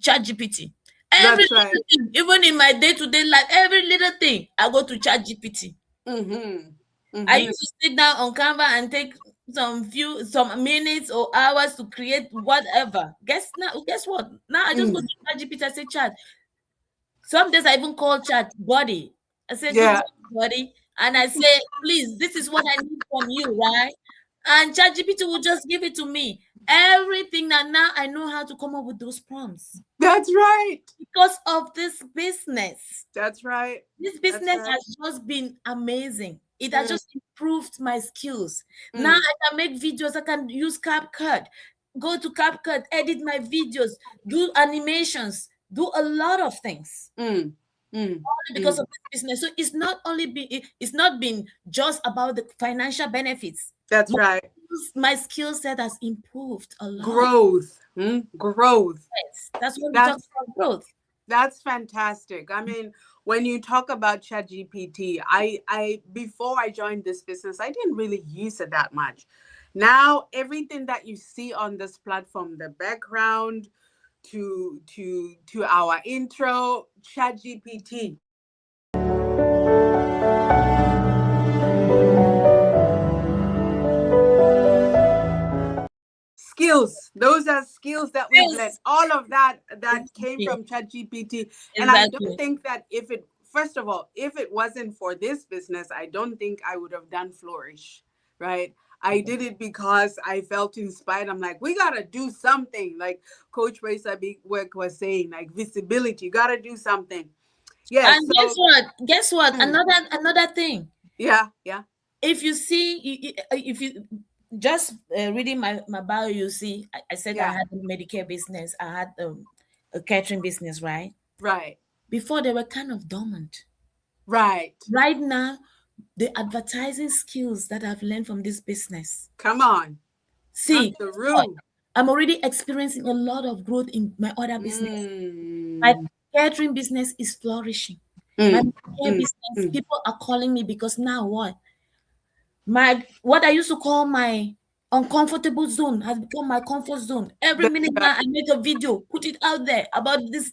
chat GPT. Every That's right. little thing, even in my day-to-day life, every little thing, I go to chat GPT. Mm-hmm. I Mm-hmm. used to sit down on Canva and take some minutes or hours to create whatever. Guess what? Now I just go Mm. to chat GPT. I say, chat. Some days I even call chat buddy. I said, good Yeah. morning, buddy. and I say, please, this is what I need from you, right? And ChatGPT will just give it to me. Everything that now I know how to come up with those prompts That's right. because of this business. That's right. This That's business right. has just been amazing. It has Mm, just improved my skills. Now mm, I can make videos. I can use CapCut, go to CapCut, edit my videos, do animations, do a lot of things mm, mm, because mm. of this business. So it's not only it's not been just about the financial benefits. That's right. My skill set has improved a lot. Growth. Growth. Yes, that's when we talk That's about growth. That's fantastic. I mean, when you talk about ChatGPT, I before I joined this business, I didn't really use it that much. Now, everything that you see on this platform, the background to our intro, ChatGPT. Skills. Those are skills that we've learned. Yes, All of that came exactly. from ChatGPT. And I don't Exactly. think that if it first of all, if it wasn't for this business, I don't think I would have done Flourish. Right. I did it because I felt inspired. I'm like, we gotta do something. Like Coach Raisa Big Work was saying, like visibility, you gotta do something. Yes. And guess So what? Guess what? mm, Another thing. yeah, yeah, If you see, if you just reading my bio, you see, I said I yeah. had a Medicare business. I had a catering business, right? Right. Before they were kind of dormant. Right. Right now, the advertising skills that I've learned from this business. Come on. Come See, guess what? through. I'm already experiencing a lot of growth in my other business. My Mm, catering business is flourishing. My mm, care mm, business, mm. people are calling me because now what? My what I used to call my uncomfortable zone has become my comfort zone. Every That's minute right. now I make a video, put it out there about this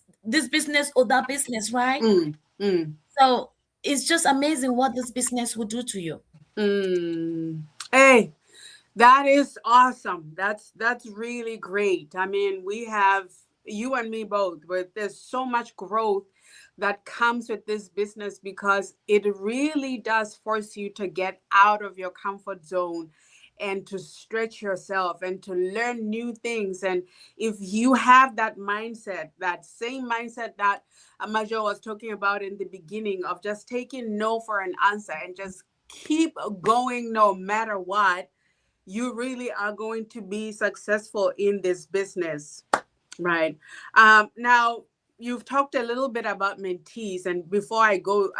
business or that business, right? Mm, mm, So it's just amazing what this business will do to you. mm. Hey, that is awesome. That's really great. I mean, we have you and me both, but there's so much growth that comes with this business because it really does force you to get out of your comfort zone and to stretch yourself and to learn new things. And if you have that mindset, that same mindset that Amajo was talking about in the beginning of just taking no for an answer and just keep going no matter what, you really are going to be successful in this business. Right. Now you've talked a little bit about mentees, and before I go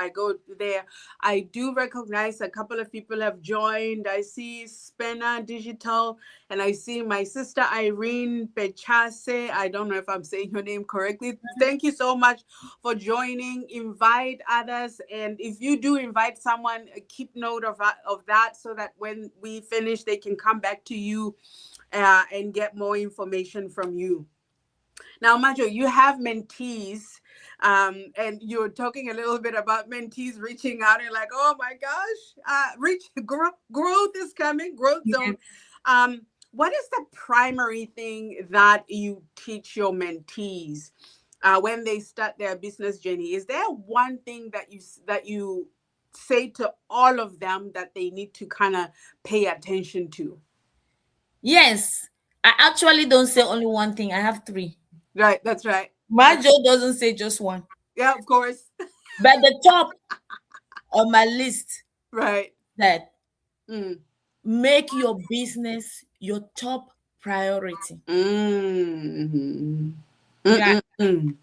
there. I do recognize a couple of people have joined. I see Spena Digital, and I see my sister Irene Pechase. I don't know if I'm saying her name correctly. Thank you so much for joining. Invite others, and if you do invite someone, keep note of that so that when we finish, they can come back to you and get more information from you. Now, Majo, you have mentees, and you're talking a little bit about mentees reaching out and like, oh my gosh, growth is coming, growth zone. What is the primary thing that you teach your mentees when they start their business journey? Is there one thing that you say to all of them that they need to kind of pay attention to? Yes, I actually don't say only one thing. I have three. Right, that's right. My Joe doesn't say just one. Yeah, of course. But the top of my list Right. that Mm. make your business your top priority. Mm. Yeah. Mm, mm,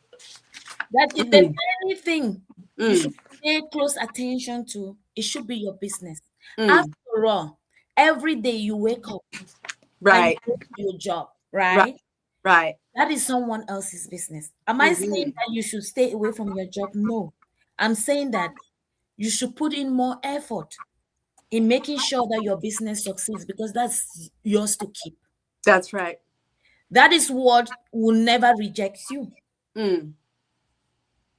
That if there's mm, anything you should mm, pay close attention to, it should be your business. mm. After all, every day you wake up and you Right, go to your job, right, right? right. That is someone else's business. Am I saying Hmm. that you should stay away from your job? No. I'm saying that you should put in more effort in making sure that your business succeeds because that's yours to keep. That's right. That is what will never reject you. Mm,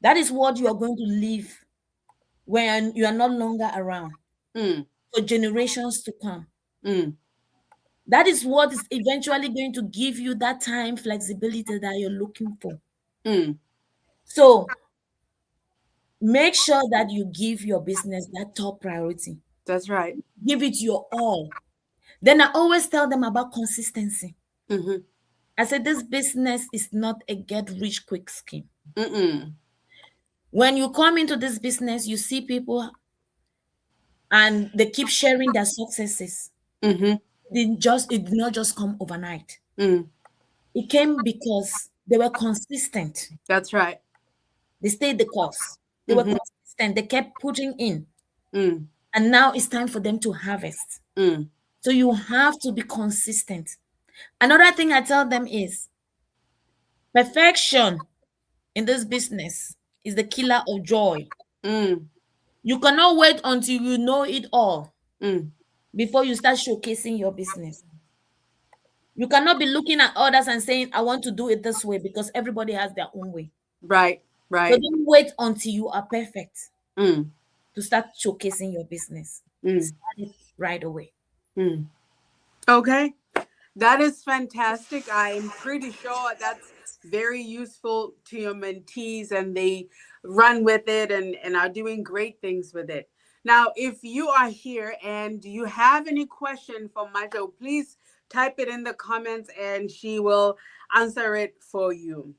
That is what you are going to live when you are no longer around mm, for generations to come. mm, That is what is eventually going to give you that time flexibility that you're looking for. mm, So make sure that you give your business that top priority. That's right. Give it your all. Then I always tell them about consistency. Mm-hmm. I said, this business is not a get rich quick scheme. Mm-mm. When you come into this business, you see people and they keep sharing their successes. Mm-hmm. It did not just come overnight. Mm. It came because they were consistent. That's right. They stayed the course. They were Mm-hmm. consistent. They kept putting in. Mm. And now it's time for them to harvest. Mm. So you have to be consistent. Another thing I tell them is perfection in this business is the killer of joy. Mm. You cannot wait until you know it all Mm. before you start showcasing your business. You cannot be looking at others and saying, I want to do it this way because everybody has their own way. Right. So Right. don't wait until you are perfect Mm. to start showcasing your business. Mm. Start it right away. Mm. Okay. That is fantastic. I'm pretty sure that's very useful to your mentees and they run with it and are doing great things with it. Now, if you are here and you have any question for Majo, please type it in the comments and she will answer it for you.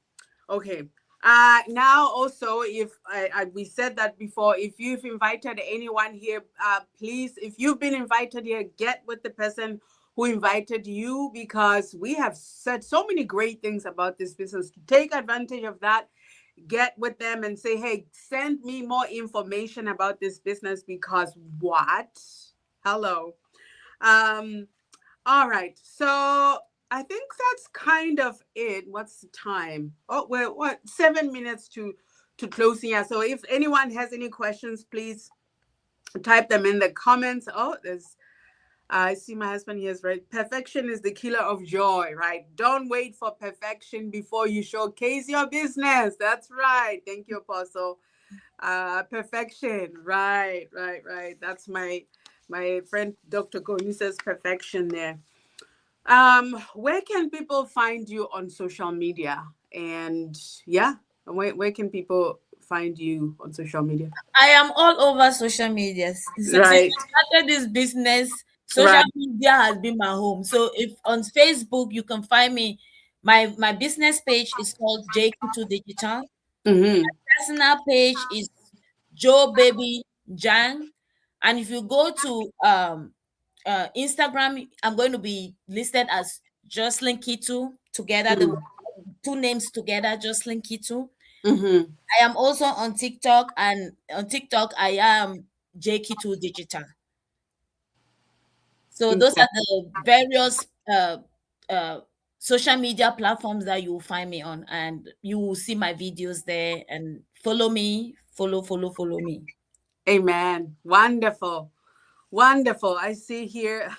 Okay. Now also, if we said that before, if you've invited anyone here, please, if you've been invited here, get with the person who invited you because we have said so many great things about this business. Take advantage of that. Get with them and say, hey, send me more information about this business because what? Hello. Um, all right. So I think that's kind of it. What's the time? Oh, well, what? 7 minutes to closing. Yeah. So if anyone has any questions, please type them in the comments. Oh, there's I see my husband here is right. Perfection is the killer of joy, right? Don't wait for perfection before you showcase your business. That's right. Thank you, Apostle. Perfection. Right, right, right. That's my friend Dr. Goni says perfection there. Where can people find you on social media? And yeah, where can people find you on social media? I am all over social media. Since Right, I started this business, social right. media has been my home. So if on Facebook you can find me, my business page is called JQ2 Digital. Mm-hmm. Personal page is Joe Baby Jang. And if you go to Instagram, I'm going to be listed as Jocelyn Kitu together, the two names together, Jocelyn Kitu. Mm-hmm. I am also on TikTok, and on TikTok I am JQ2 Digital. So those Okay. are the various uh, social media platforms that you will find me on, and you will see my videos there. And follow me, follow me. Amen. Wonderful. Wonderful. I see here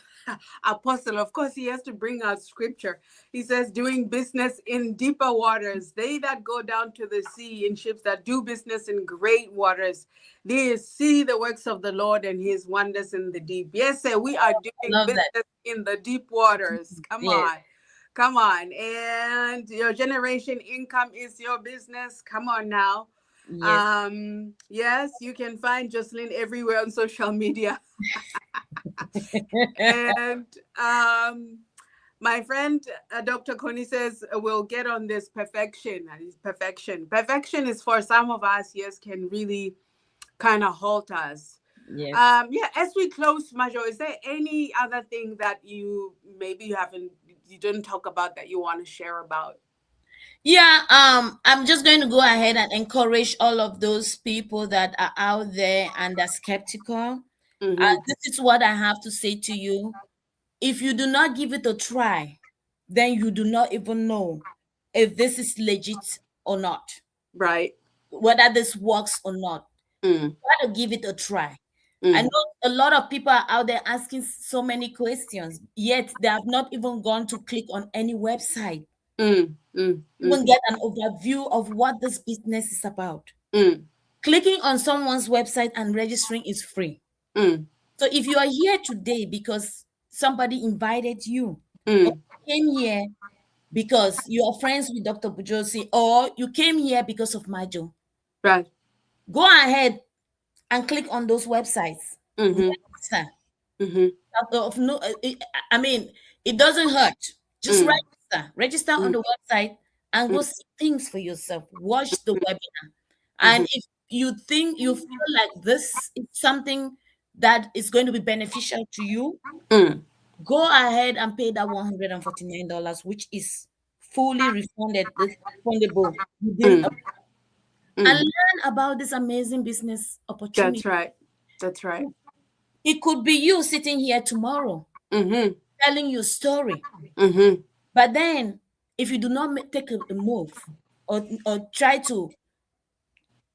Apostle. Of course, he has to bring out scripture. He says, doing business in deeper waters. They that go down to the sea in ships that do business in great waters. They see the works of the Lord and his wonders in the deep. Yes, sir, we are I doing love that. business in the deep waters. Come Yes, on. Come on. And your generation income is your business. Come on now. yes. Yes, you can find Jocelyn everywhere on social media. And my friend Dr. Connie says we'll get on this perfection. That is perfection. Perfection is for some of us, yes, can really kind of halt us. Yes. Yeah, as we close, Majo, is there any other thing that you maybe you didn't talk about that you want to share about? Yeah, I'm just going to go ahead and encourage all of those people that are out there and are skeptical. Mm-hmm. This is what I have to say to you. If you do not give it a try, then you do not even know if this is legit or not, Right. whether this works or not. Mm, Try to give it a try. I know mm, a lot of people are out there asking so many questions, yet they have not even gone to click on any website, mm, mm, even mm, get an overview of what this business is about. mm, Clicking on someone's website and registering is free. mm, So if you are here today because somebody invited you, or mm. you came here because you are friends with Dr. Bujosi, or you came here because of Majo, Right. Go ahead and click on those websites. Mm-hmm. Register. Mm-hmm. Of no, I mean, it doesn't hurt. Just Mm, register. Register on mm, the website and mm, go see things for yourself. Watch the webinar. mm-hmm. And if you think you feel like this is something that is going to be beneficial to you, Mm, go ahead and pay that $149, which is fully refundable within mm, and mm. learn about this amazing business opportunity. That's right. That's right. It could be you sitting here tomorrow Mm-hmm. telling your story. Mm-hmm. But then, if you do not take a move or try to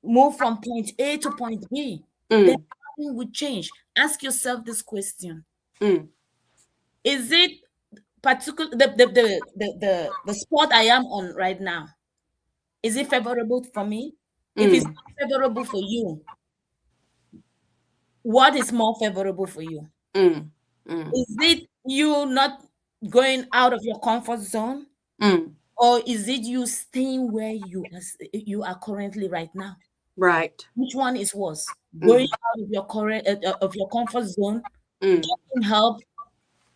move from point A to point B, then Mm, nothing would change. Ask yourself this question: mm, Is it particular the sport I am on right now? Is it favorable for me? If it's mm, not favorable for you, what is more favorable for you? mm, mm, Is it you not going out of your comfort zone, mm. or is it you staying where you are currently right now? Right. Which one is worse? Going Mm, out of your current of your comfort zone, mm, getting help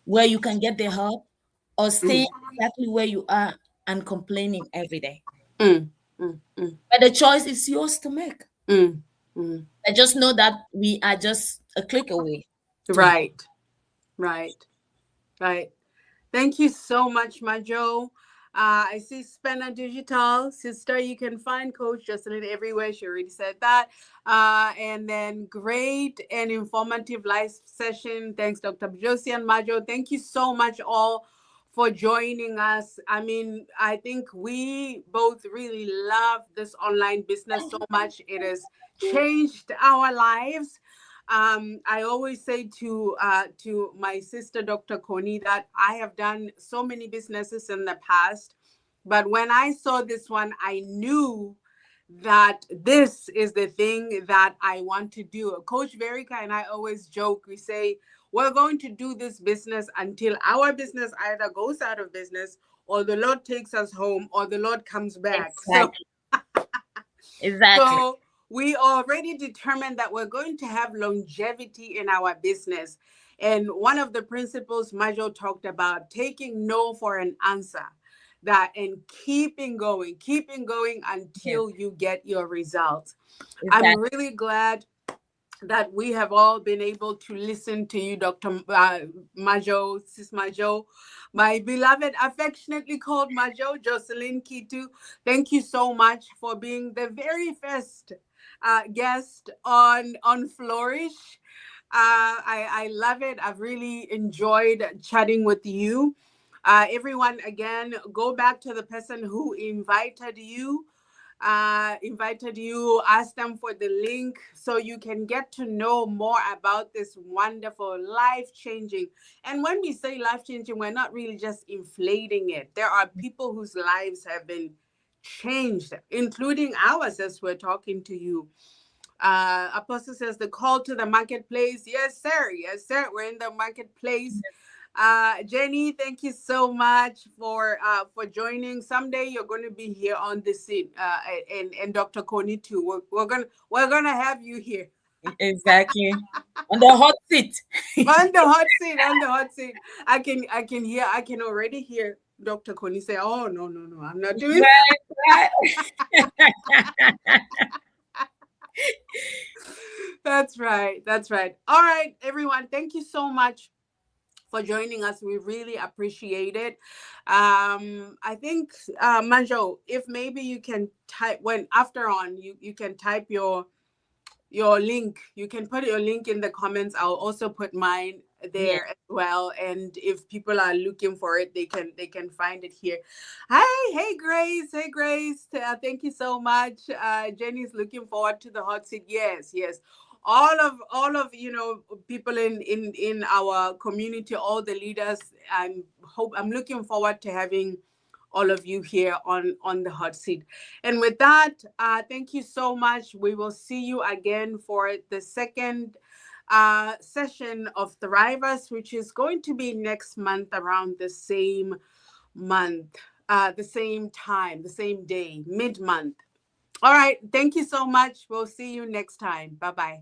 where you can get the help, or mm, staying exactly where you are and complaining every day? mm, mm, mm, But the choice is yours to make. mm, mm. I just know that we are just a click away to help. Right. Right. Right. Thank you so much, Majo. I see Spanner Digital. Sister, you can find Coach Jocelyn everywhere. She already said that. And then great and informative live session. Thanks, Dr. Josie and Majo. Thank you so much all for joining us. I mean, I think we both really love this online business so much. It has changed our lives. I always say to my sister, Dr. Coney, that I have done so many businesses in the past, but when I saw this one, I knew that this is the thing that I want to do. Coach Verica and I always joke. We say we're going to do this business until our business either goes out of business, or the Lord takes us home, or the Lord comes back. So Exactly. Exactly. so we already determined that we're going to have longevity in our business. And one of the principles Majo talked about, taking no for an answer, that and keeping going Yes. until you get your results. I'm Exactly. really glad that we have all been able to listen to you, Dr. Majo, Sis Majo, my beloved, affectionately called Majo, Jocelyn Kitu. Thank you so much for being the very first guest on Flourish. I love it. I've really enjoyed chatting with you. Everyone, again, go back to the person who invited you, ask them for the link so you can get to know more about this wonderful, life changing. And when we say life changing, we're not really just inflating it. There are people whose lives have been changed, including ours as we're talking to you. Apostle says the call to the marketplace. Yes, sir. Yes, sir. We're in the marketplace. Jenny, thank you so much for joining. Someday you're going to be here on the scene, and Dr. Coney too. We're gonna have you here Exactly. On the hot seat. on the hot seat. On the hot seat, I can already hear Dr. Coney say, "Oh no, no, no, I'm not doing." Right, right. That's right. That's right. All right, everyone. Thank you so much for joining us. We really appreciate it. I think, Manjo, if maybe you can type when after on, you can type your link. You can put your link in the comments. I'll also put mine Yeah. there as well. And if people are looking for it, they can find it here. Hi, hey Grace, hey Grace. Thank you so much. Jenny's looking forward to the hot seat. Yes, yes. All of people in our community, all the leaders. I'm looking forward to having all of you here on the hot seat. And with that, thank you so much. We will see you again for the second session of Thrivers, which is going to be next month around the same month, the same time, the same day, mid-month. All right. Thank you so much. We'll see you next time. Bye bye.